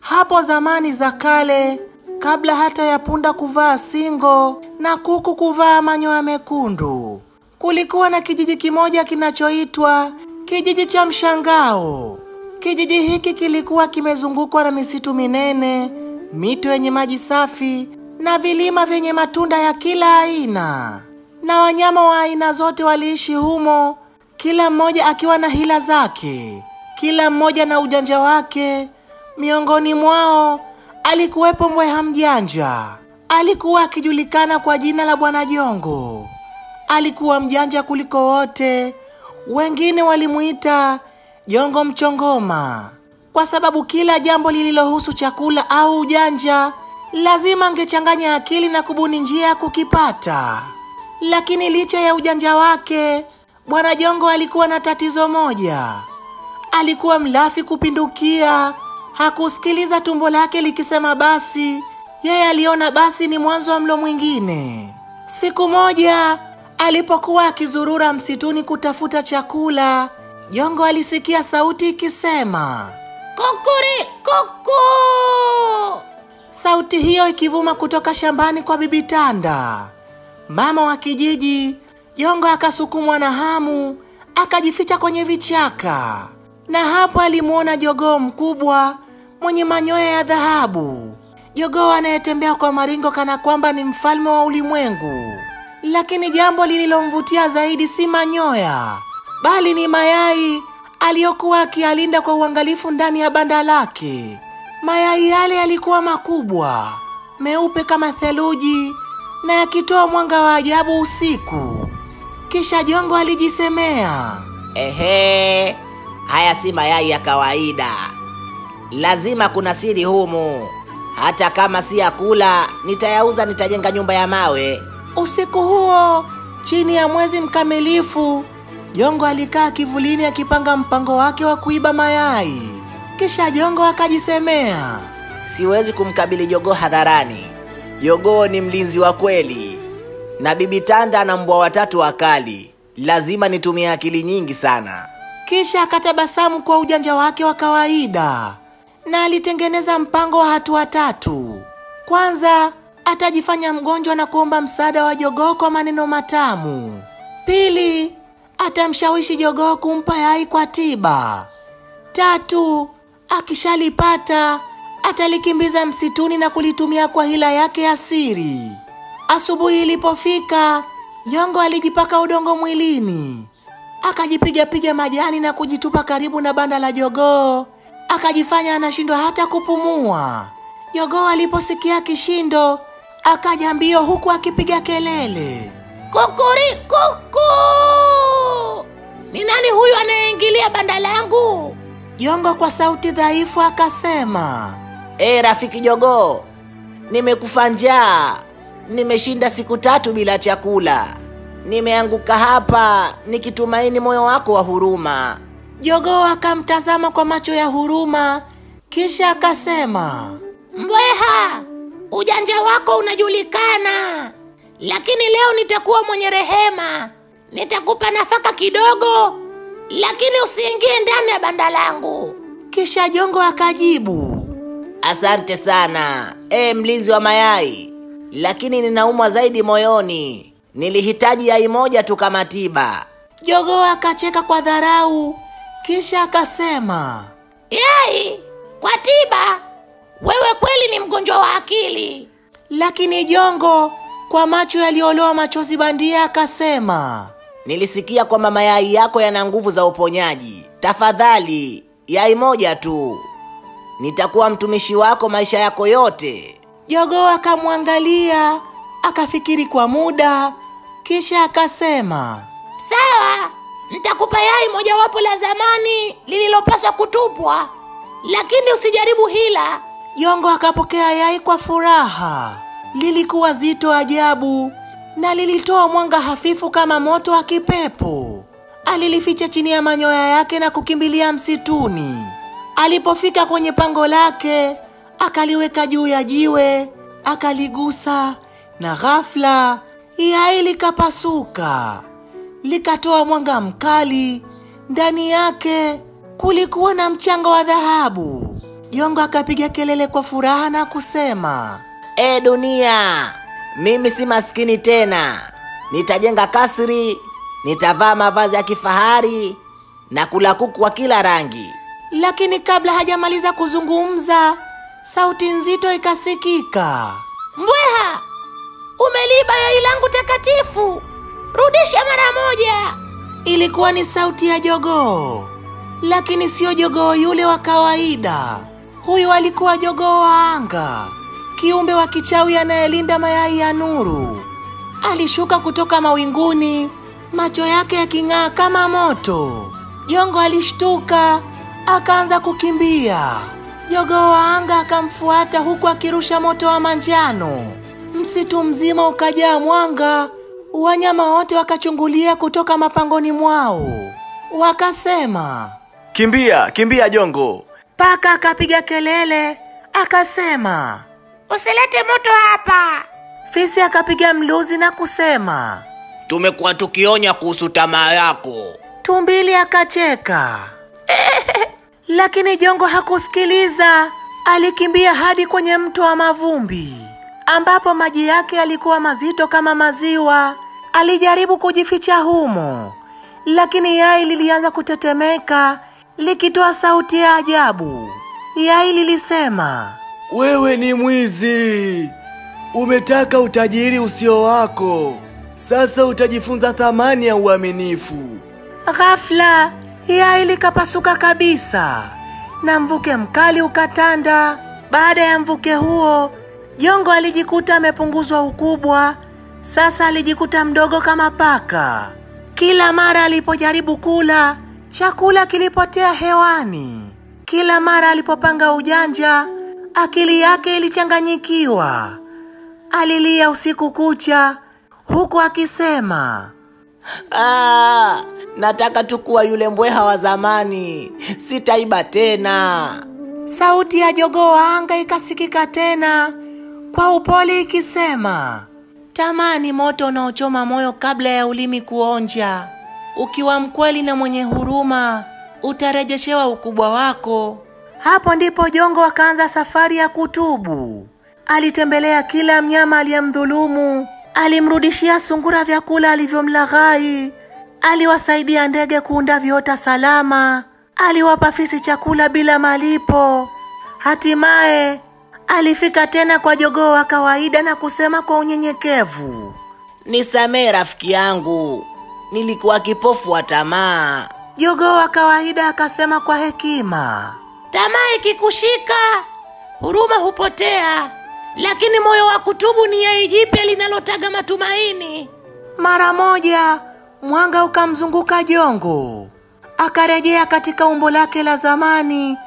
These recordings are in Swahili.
Hapo zamani za kale, kabla hata ya punda kuvaa singo na kuku kuvaa manyoya mekundu, kulikuwa na kijiji kimoja kinachoitwa kijiji cha Mshangao. Kijiji hiki kilikuwa kimezungukwa na misitu minene, mito yenye maji safi na vilima vyenye matunda ya kila aina. Na wanyama wa aina zote waliishi humo, kila mmoja akiwa na hila zake, kila mmoja na ujanja wake. Miongoni mwao alikuwepo mbweha mjanja. Alikuwa akijulikana kwa jina la Bwana Jongo. Alikuwa mjanja kuliko wote. Wengine walimuita Jongo Mchongoma, kwa sababu kila jambo lililohusu chakula au ujanja lazima angechanganya akili na kubuni njia ya kukipata. Lakini licha ya ujanja wake, Bwana Jongo alikuwa na tatizo moja. Alikuwa mlafi kupindukia. Hakusikiliza tumbo lake likisema basi. Yeye aliona basi ni mwanzo wa mlo mwingine. Siku moja, alipokuwa akizurura msituni kutafuta chakula, Jongo alisikia sauti ikisema, "Kukuri kuku!" Sauti hiyo ikivuma kutoka shambani kwa Bibi Tanda, mama wa kijiji. Jongo akasukumwa na hamu, akajificha kwenye vichaka. Na hapo alimuona jogoo mkubwa mwenye manyoya ya dhahabu. Jogoo anayetembea kwa maringo kana kwamba ni mfalme wa ulimwengu. Lakini jambo lililomvutia zaidi si manyoya, bali ni mayai aliyokuwa akiyalinda kwa uangalifu ndani ya banda lake. Mayai yale yalikuwa makubwa, meupe kama theluji na yakitoa mwanga wa ajabu usiku. Kisha Jongo alijisemea, "Ehe, haya si mayai ya kawaida. Lazima kuna siri humu. Hata kama si ya kula, nitayauza, nitajenga nyumba ya mawe." Usiku huo, chini ya mwezi mkamilifu, Jongo alikaa kivulini akipanga mpango wake wa kuiba mayai. Kisha Jongo akajisemea, "Siwezi kumkabili jogoo hadharani. Jogoo ni mlinzi wa kweli. Na Bibi Tanda na mbwa watatu wakali. Lazima nitumie akili nyingi sana." Kisha akatabasamu kwa ujanja wake wa kawaida, na alitengeneza mpango wa hatua tatu. Kwanza, atajifanya mgonjwa na kuomba msaada wa jogoo kwa maneno matamu. Pili, atamshawishi jogoo kumpa yai kwa tiba. Tatu, akishalipata, atalikimbiza msituni na kulitumia kwa hila yake ya siri. Asubuhi ilipofika, Jongo alijipaka udongo mwilini. Akajipiga majani na kujitupa karibu na banda la jogoo. Akajifanya anashindwa hata kupumua. Jogoo aliposikia kishindo, akaja mbio huku akipiga kelele, "Kukuri kuku! Ni nani huyu anayeingilia banda langu?" Jongo kwa sauti dhaifu akasema, Rafiki jogoo, nimekufa njaa. Nimeshinda siku 3 bila chakula. Nimeanguka hapa nikitumaini moyo wako wa huruma." Jogoo akamtazama kwa macho ya huruma, kisha akasema, "Mbweha, ujanja wako unajulikana. Lakini leo nitakuwa mwenye rehema. Nitakupa nafaka kidogo, lakini usiingie ndani ya banda langu." Kisha Jongo akajibu, "Asante sana, mlinzi wa mayai. Lakini ninaumwa zaidi moyoni. Nilihitaji yai moja tu kama tiba." Jogoo akacheka kwa dharau, kisha akasema, "Yai kwa tiba? Wewe kweli ni mgonjwa wa akili." Lakini Jongo kwa macho yalioloa machozi bandia akasema, "Nilisikia kwamba mayai yako yana nguvu za uponyaji. Tafadhali, yai moja tu. Nitakuwa mtumishi wako maisha yako yote." Jogoo akamwangalia, akafikiri kwa muda, kisha akasema, "Sawa, nitakupa yai mojawapo la zamani lililopaswa kutupwa, lakini usijaribu hila." Jongo akapokea yai kwa furaha. Lilikuwa zito ajabu na lilitoa mwanga hafifu kama moto wa kipepo. Alilificha chini ya manyoya yake na kukimbilia msituni. Alipofika kwenye pango lake, akaliweka juu ya jiwe, akaligusa, na ghafla yai likapasuka. Likatoa mwanga mkali. Ndani yake kulikuwa na mchanga wa dhahabu. Jongo akapiga kelele kwa furaha na kusema, dunia, mimi si maskini tena. Nitajenga kasri, nitavaa mavazi ya kifahari na kula kuku wa kila rangi. Lakini kabla hajamaliza kuzungumza, sauti nzito ikasikika. Mbweha, umeliba yai langu takatifu. Rudisha mara moja. Ilikuwa ni sauti ya jogoo, lakini sio jogoo yule wa kawaida. Huyu alikuwa jogoo wa anga, kiumbe wa kichawi anayelinda mayai ya nuru. Alishuka kutoka mawinguni, macho yake yaking'aa kama moto. Jongo alishtuka, akaanza kukimbia. Jogoo wa anga akamfuata huku akirusha moto wa manjano. Msitu mzima ukajaa mwanga. Wanyama wote wakachungulia kutoka mapangoni mwao. Wakasema, kimbia, kimbia Jongo. Paka akapiga kelele, akasema, usilete moto hapa. Fisi akapiga mluzi na kusema, tumekuwa tukionya kuhusu tamaa yako. Tumbili akacheka. Lakini Jongo hakusikiliza. Alikimbia hadi kwenye mto wa mavumbi, ambapo maji yake yalikuwa mazito kama maziwa. Alijaribu kujificha humo, lakini yai lilianza kutetemeka, likitoa sauti ya ajabu. Yai lilisema, wewe ni mwizi. Umetaka utajiri usio wako. Sasa utajifunza thamani ya uaminifu. Ghafla, yai likapasuka kabisa na mvuke mkali ukatanda. Baada ya mvuke huo, Jongo alijikuta amepunguzwa ukubwa. Sasa alijikuta mdogo kama paka. Kila mara alipojaribu kula, chakula kilipotea hewani. Kila mara alipopanga ujanja, akili yake ilichanganyikiwa. Alilia usiku kucha, huku akisema, nataka tu kuwa yule mbweha wa zamani. Sitaiba tena. Sauti ya jogoo wa anga ikasikika tena kwa upole ikisema, tamani moto unaochoma moyo kabla ya ulimi kuonja. Ukiwa mkweli na mwenye huruma, utarejeshewa ukubwa wako. Hapo ndipo Jongo akaanza safari ya kutubu. Alitembelea kila mnyama aliyemdhulumu. Alimrudishia sungura vyakula alivyomlaghai. Aliwasaidia ndege kuunda viota salama. Aliwapa fisi chakula bila malipo. Hatimaye alifika tena kwa jogoo wa kawaida na kusema kwa unyenyekevu, nisamehe rafiki yangu, nilikuwa kipofu wa tamaa. Jogoo wa kawaida akasema kwa hekima, tamaa ikikushika, huruma hupotea, lakini moyo wa kutubu ni yai jipya linalotaga matumaini. Mara moja mwanga ukamzunguka Jongo. Akarejea katika umbo lake la zamani,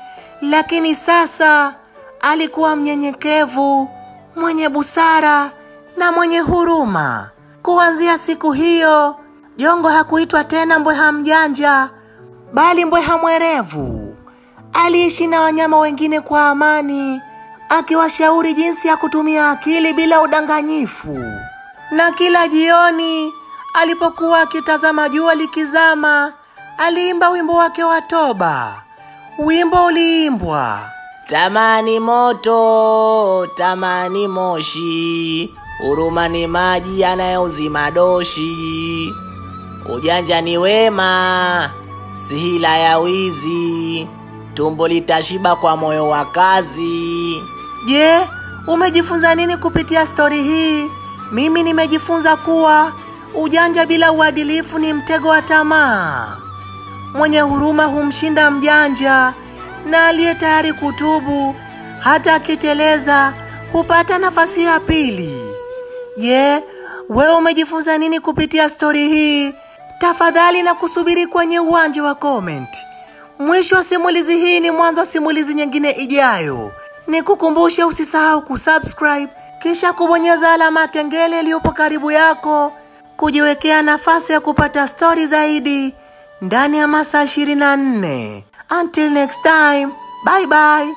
lakini sasa alikuwa mnyenyekevu, mwenye busara na mwenye huruma. Kuanzia siku hiyo, Jongo hakuitwa tena mbweha mjanja, bali mbweha mwerevu. Aliishi na wanyama wengine kwa amani, akiwashauri jinsi ya kutumia akili bila udanganyifu. Na kila jioni alipokuwa akitazama jua likizama, aliimba wimbo wake wa toba. Wimbo uliimbwa, tamani moto, tamani moshi, huruma ni maji yanayozima doshi, ujanja ni wema, si hila ya wizi, tumbo litashiba kwa moyo wa kazi. Je, umejifunza nini kupitia stori hii? Mimi nimejifunza kuwa ujanja bila uadilifu ni mtego wa tamaa. Mwenye huruma humshinda mjanja, na aliye tayari kutubu hata akiteleza hupata nafasi ya pili. Je, wewe umejifunza nini kupitia stori hii? Tafadhali na kusubiri kwenye uwanja wa comment. Mwisho wa simulizi hii ni mwanzo wa simulizi nyingine ijayo. Nikukumbushe usisahau kusubscribe, kisha kubonyeza alama ya kengele iliyopo karibu yako, kujiwekea nafasi ya kupata stori zaidi ndani ya masaa 24. Until next time, bye bye.